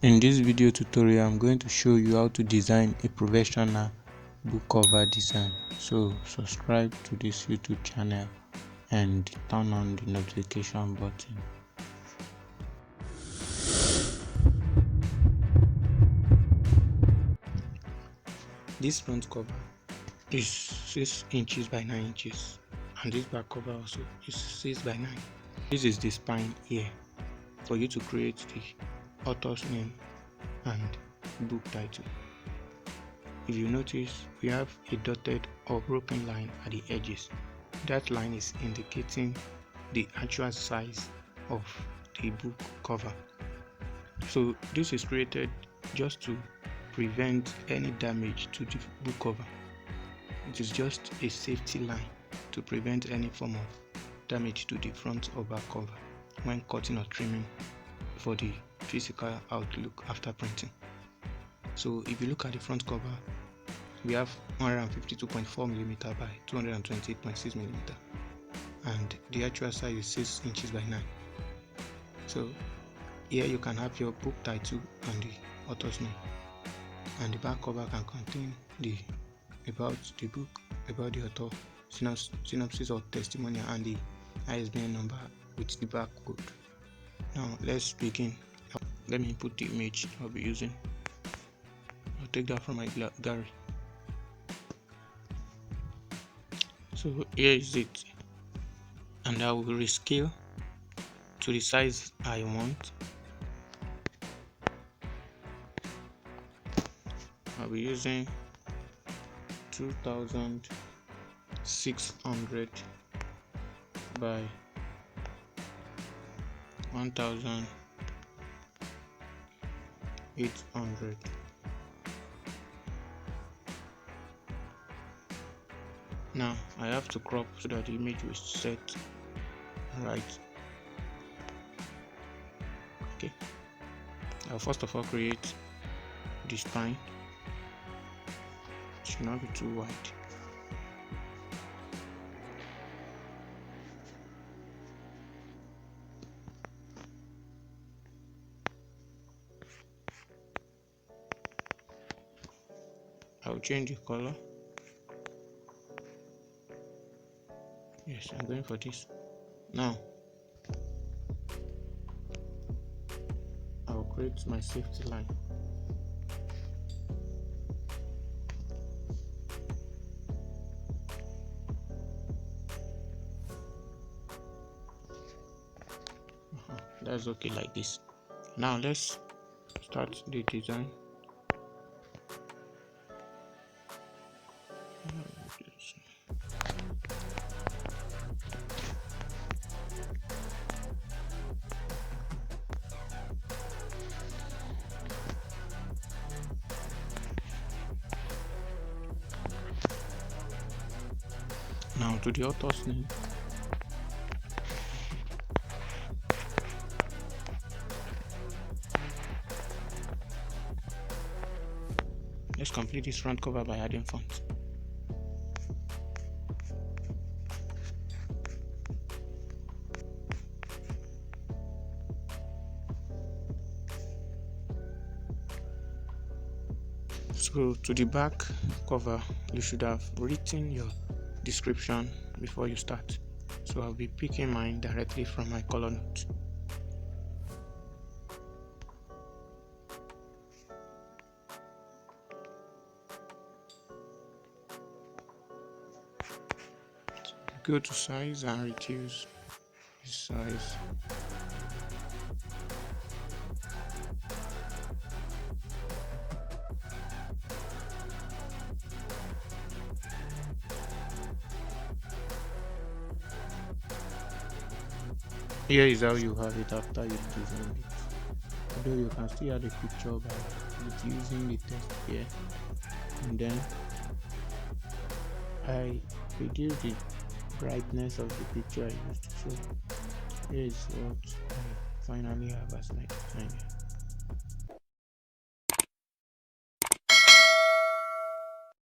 In this video tutorial, I'm going to show you how to design a professional book cover design. So subscribe to this YouTube channel and turn on the notification button. This front cover is 6 inches by 9 inches, and this back cover also is 6 by 9. This is the spine here for you to create the author's name and book title. If you notice, we have a dotted or broken line at the edges. That line is indicating the actual size of the book cover. So this is created just to prevent any damage to the book cover. It is just a safety line to prevent any form of damage to the front or back cover when cutting or trimming for the physical outlook after printing. So if you look at the front cover, we have 152.4mm by 228.6mm, and the actual size is 6 inches by 9. So here you can have your book title and the author's name, and the back cover can contain about the book, about the author, synopsis or testimonial, and the ISBN number with the barcode. Now let's begin. Let me put the image I'll be using. I'll take that from my gallery. So here is it, and I will rescale to the size I want. I'll be using 2600 by 1800. Now I have to crop so that the image will set right. Okay, I'll first of all create the spine. It should not be too wide. I'll change the color. Yes, I'm going for this. Now I'll create my safety line. That's okay like this. Now let's start the design. Now to the author's name. Let's complete this front cover by adding font. So to the back cover, you should have written your description before you start. So I'll be picking mine directly from my color note. Go to size and reduce the size. Here is how you have it after you've designed it. Although you can still add a picture by using the text here, and then I reduce the brightness of the picture I used. So here is what I finally have as my design.